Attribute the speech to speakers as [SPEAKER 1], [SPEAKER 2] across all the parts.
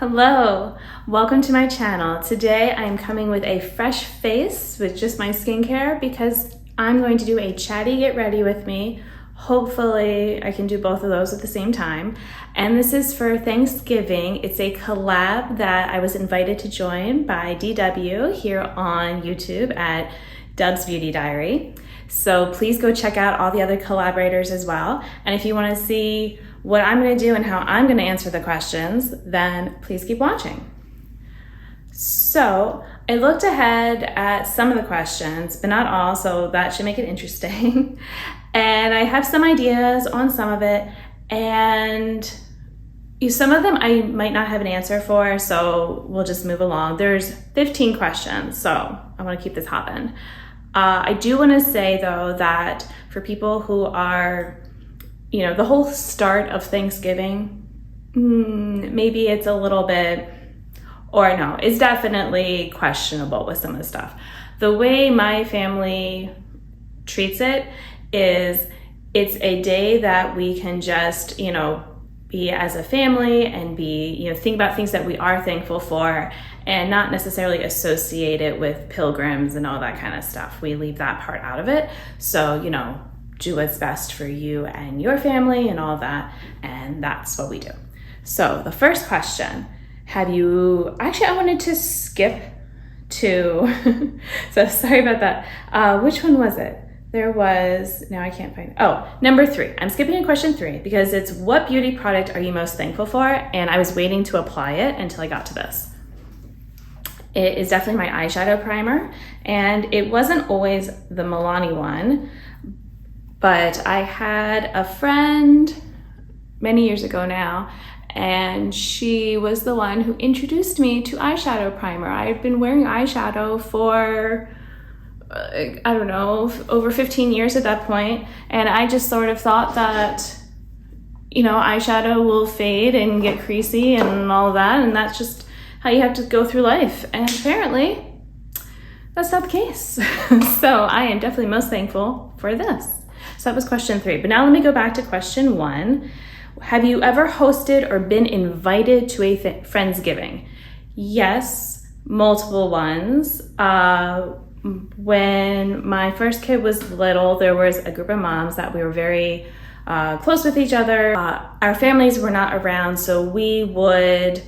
[SPEAKER 1] Hello, welcome to my channel. Today I'm coming with a fresh face with just my skincare because I'm going to do a chatty get ready with me. Hopefully I can do both of those at the same time. And this is for Thanksgiving. It's a collab that I was invited to join by DW here on YouTube at Doug's Beauty Diary. So please go check out all the other collaborators as well. And if you want to see what I'm going to do and how I'm going to answer the questions, then please keep watching. So I looked ahead at some of the questions, but not all, so that should make it interesting. And I have some ideas on some of it, and some of them I might not have an answer for, so we'll just move along. There's 15 questions, so I want to keep this hopping. I do want to say though that for people who are, the whole start of Thanksgiving, maybe it's a little bit, or no, it's definitely questionable with some of the stuff. The way my family treats it is it's a day that we can just, be as a family and be, think about things that we are thankful for and not necessarily associate it with pilgrims and all that kind of stuff. We leave that part out of it. So, do what's best for you and your family and all of that. And that's what we do. So the first question, I wanted to skip to, so sorry about that. Which one was it? Now I can't find, number 3. I'm skipping to question 3 because it's what beauty product are you most thankful for? And I was waiting to apply it until I got to this. It is definitely my eyeshadow primer, and it wasn't always the Milani one, but I had a friend many years ago now, and she was the one who introduced me to eyeshadow primer. I had been wearing eyeshadow for over 15 years at that point. And I just sort of thought that, eyeshadow will fade and get creasy and all that. And that's just how you have to go through life. And apparently that's not the case. So I am definitely most thankful for this. So that was question 3. But now let me go back to question 1. Have you ever hosted or been invited to a Friendsgiving? Yes, multiple ones. When my first kid was little, there was a group of moms that we were very close with each other. Our families were not around, so we would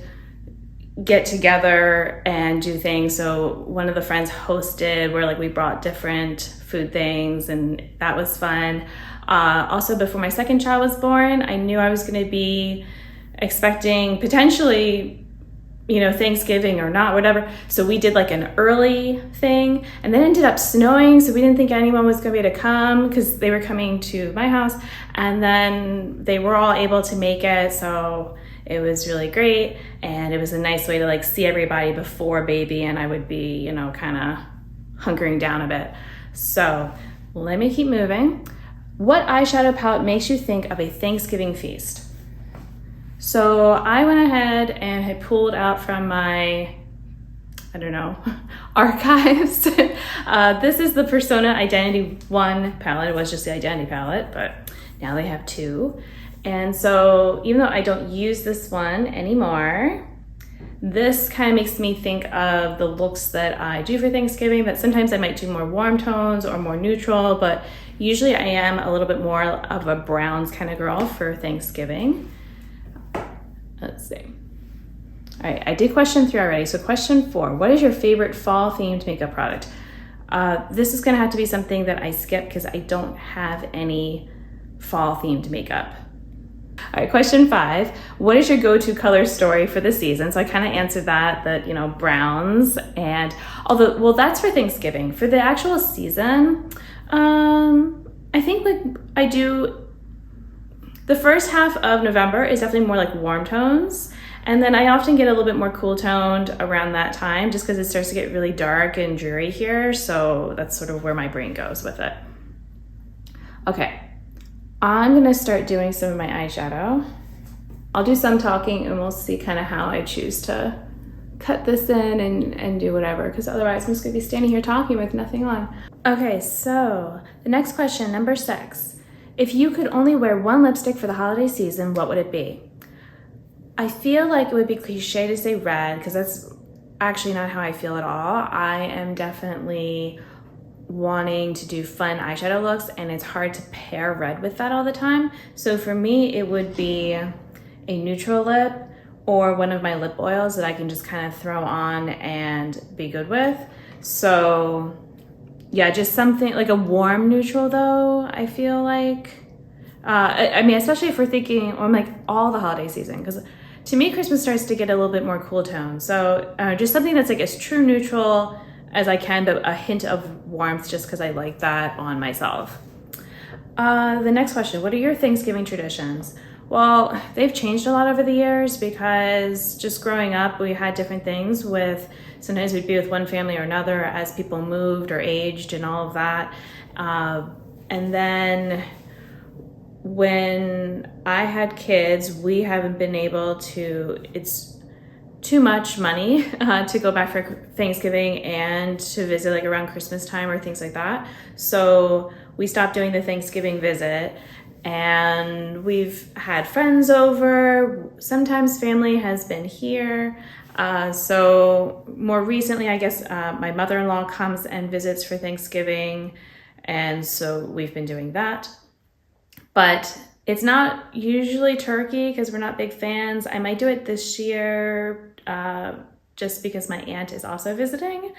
[SPEAKER 1] get together and do things. So one of the friends hosted where we brought different food things, and that was fun. Also, before my second child was born, I knew I was going to be expecting potentially Thanksgiving or not, whatever. So we did an early thing, and then it ended up snowing. So we didn't think anyone was going to be able to come because they were coming to my house, and then they were all able to make it. So it was really great. And it was a nice way to see everybody before baby. And I would be, kind of hunkering down a bit. So let me keep moving. What eyeshadow palette makes you think of a Thanksgiving feast? So I went ahead and had pulled out from my, archives. This is the Persona Identity 1 palette. It was just the Identity palette, but now they have 2. And so even though I don't use this one anymore, this kind of makes me think of the looks that I do for Thanksgiving, but sometimes I might do more warm tones or more neutral, but usually I am a little bit more of a browns kind of girl for Thanksgiving. Let's see. All right, I did question 3 already. So question 4, what is your favorite fall themed makeup product? This is gonna have to be something that I skip because I don't have any fall themed makeup. All right, question 5, what is your go-to color story for the season? So I kind of answered that browns, and that's for Thanksgiving. For the actual season, I think I do, the first half of November is definitely more warm tones. And then I often get a little bit more cool toned around that time just because it starts to get really dark and dreary here. So that's sort of where my brain goes with it. Okay, I'm gonna start doing some of my eyeshadow. I'll do some talking and we'll see kind of how I choose to cut this in and do whatever, because otherwise I'm just gonna be standing here talking with nothing on. Okay, so the next question, number 6. If you could only wear one lipstick for the holiday season, what would it be? I feel like it would be cliche to say red because that's actually not how I feel at all. I am definitely wanting to do fun eyeshadow looks, and it's hard to pair red with that all the time. So for me, it would be a neutral lip or one of my lip oils that I can just kind of throw on and be good with. So yeah, just something like a warm neutral though, I feel like. I mean, especially if we're thinking on like all the holiday season, because to me, Christmas starts to get a little bit more cool tone. So just something that's like as true neutral as I can, but a hint of warmth just because I like that on myself. The next question, what are your Thanksgiving traditions? Well, they've changed a lot over the years because just growing up, we had different things with, sometimes we'd be with one family or another as people moved or aged and all of that. And then when I had kids, we haven't been able to, it's too much money to go back for Thanksgiving and to visit like around Christmas time or things like that. So we stopped doing the Thanksgiving visit, and we've had friends over. Sometimes family has been here. So more recently, I guess my mother-in-law comes and visits for Thanksgiving. And so we've been doing that. But it's not usually turkey because we're not big fans. I might do it this year just because my aunt is also visiting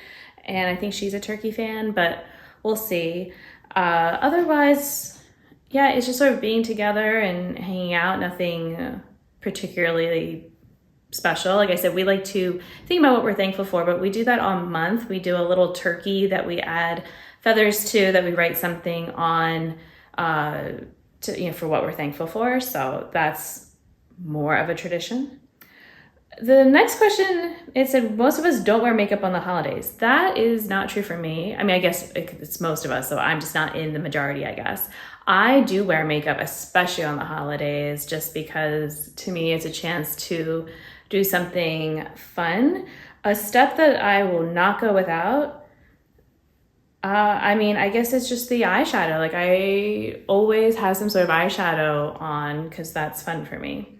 [SPEAKER 1] and I think she's a turkey fan, but we'll see. Otherwise, yeah, it's just sort of being together and hanging out, nothing particularly special. Like I said, we like to think about what we're thankful for, but we do that all month. We do a little turkey that we add feathers to, that we write something on to, you know, for what we're thankful for. So that's more of a tradition. The next question, it said, most of us don't wear makeup on the holidays. That is not true for me. I mean, I guess it's most of us, so I'm just not in the majority, I guess. I do wear makeup, especially on the holidays, just because to me it's a chance to do something fun. A step that I will not go without, I mean, I guess it's just the eyeshadow. Like I always have some sort of eyeshadow on because that's fun for me.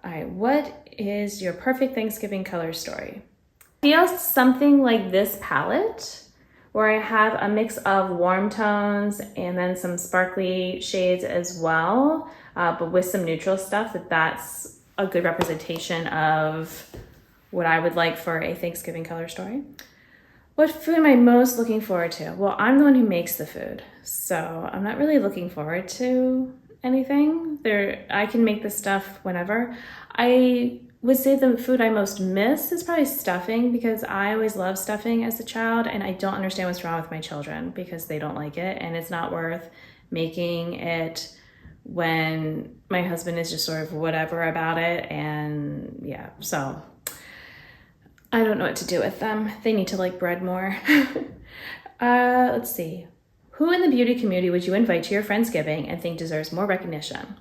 [SPEAKER 1] All right, what is your perfect Thanksgiving color story? I feel something like this palette where I have a mix of warm tones and then some sparkly shades as well, but with some neutral stuff, that's a good representation of what I would like for a Thanksgiving color story. What food am I most looking forward to? Well, I'm the one who makes the food, so I'm not really looking forward to anything. I can make this stuff whenever. I would say the food I most miss is probably stuffing, because I always loved stuffing as a child, and I don't understand what's wrong with my children because they don't like it, and it's not worth making it when my husband is just sort of whatever about it, and yeah, so I don't know what to do with them. They need to like bread more. Let's see. Who in the beauty community would you invite to your Friendsgiving and think deserves more recognition?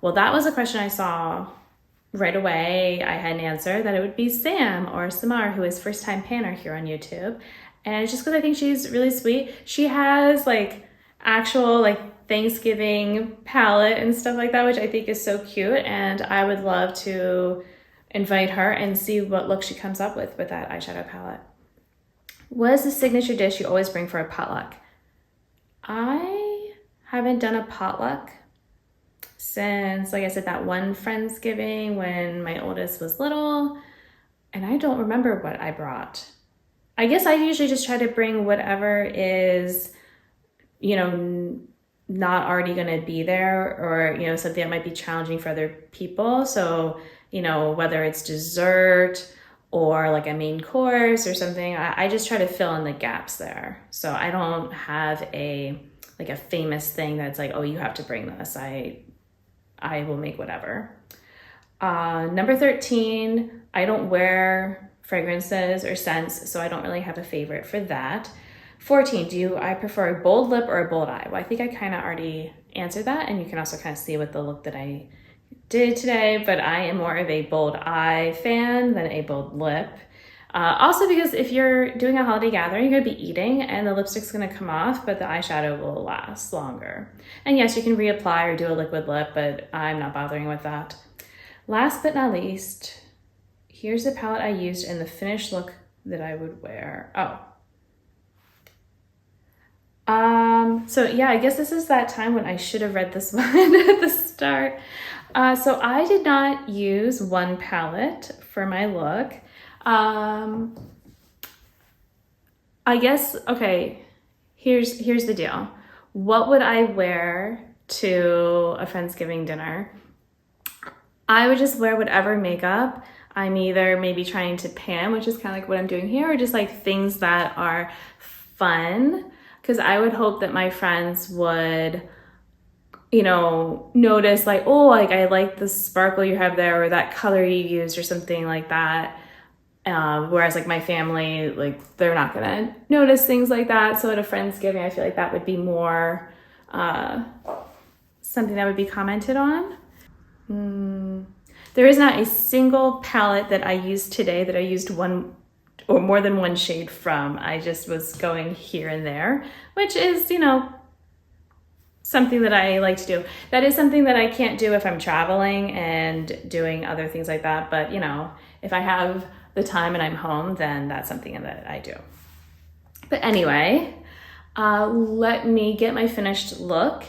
[SPEAKER 1] Well, that was a question I saw right away. I had an answer that it would be Sam or Samar, who is first time panner here on YouTube. And it's just because I think she's really sweet. She has like actual like Thanksgiving palette and stuff like that, which I think is so cute. And I would love to invite her and see what look she comes up with that eyeshadow palette. What is the signature dish you always bring for a potluck? I haven't done a potluck since, like I said, that one Friendsgiving when my oldest was little, and I don't remember what I brought. I guess I usually just try to bring whatever is, you know, not already going to be there, or, you know, something that might be challenging for other people. So, you know, whether it's dessert or like a main course or something, I just try to fill in the gaps there. So I don't have a famous thing that's like, oh, you have to bring this. I will make whatever. Number 13, I don't wear fragrances or scents, so I don't really have a favorite for that. 14, do I prefer a bold lip or a bold eye? Well, I think I kind of already answered that, and you can also kind of see what the look that I did today, but I am more of a bold eye fan than a bold lip. Also because if you're doing a holiday gathering, you're gonna be eating and the lipstick's gonna come off, but the eyeshadow will last longer. And yes, you can reapply or do a liquid lip, but I'm not bothering with that. Last but not least, here's the palette I used and the finished look that I would wear. So yeah, I guess this is that time when I should have read this one at the start. So I did not use one palette for my look. I guess, okay, here's the deal. What would I wear to a Friendsgiving dinner? I would just wear whatever makeup I'm either maybe trying to pan, which is kind of like what I'm doing here, or just like things that are fun. Because I would hope that my friends would, you know, notice like, oh, like I like the sparkle you have there, or that color you used, or something like that. Whereas like my family, like they're not gonna notice things like that. So at a Friendsgiving, I feel like that would be more something that would be commented on. There is not a single palette that I used today that I used one or more than one shade from. I just was going here and there, which is, you know, something that I like to do. That is something that I can't do if I'm traveling and doing other things like that. But, you know, if I have the time and I'm home, then that's something that I do. But anyway, let me get my finished look. All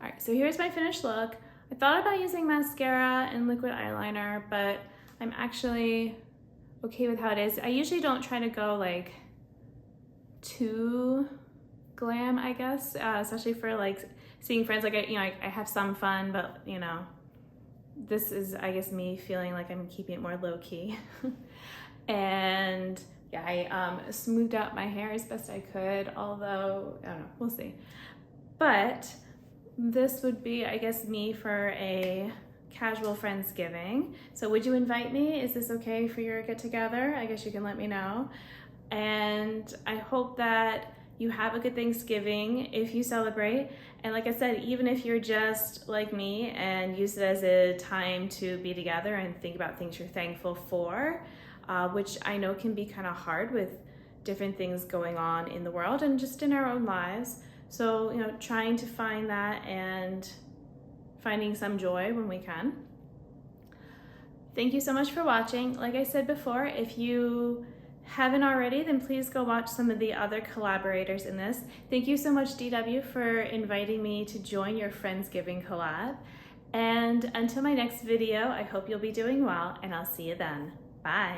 [SPEAKER 1] right, so here's my finished look. I thought about using mascara and liquid eyeliner, but I'm actually okay with how it is. I usually don't try to go like too glam, I guess, especially for like seeing friends. Like, I have some fun, but you know, this is, I guess, me feeling like I'm keeping it more low key. And yeah, I smoothed out my hair as best I could, although, I don't know, we'll see. But this would be, I guess, me for a casual Friendsgiving. So would you invite me? Is this okay for your get together? I guess you can let me know. And I hope that you have a good Thanksgiving if you celebrate. And like I said, even if you're just like me and use it as a time to be together and think about things you're thankful for, which I know can be kind of hard with different things going on in the world and just in our own lives. So, you know, trying to find that and finding some joy when we can. Thank you so much for watching. Like I said before, if you haven't already, then please go watch some of the other collaborators in this. Thank you so much, DW, for inviting me to join your Friendsgiving collab. And until my next video, I hope you'll be doing well, and I'll see you then. Bye.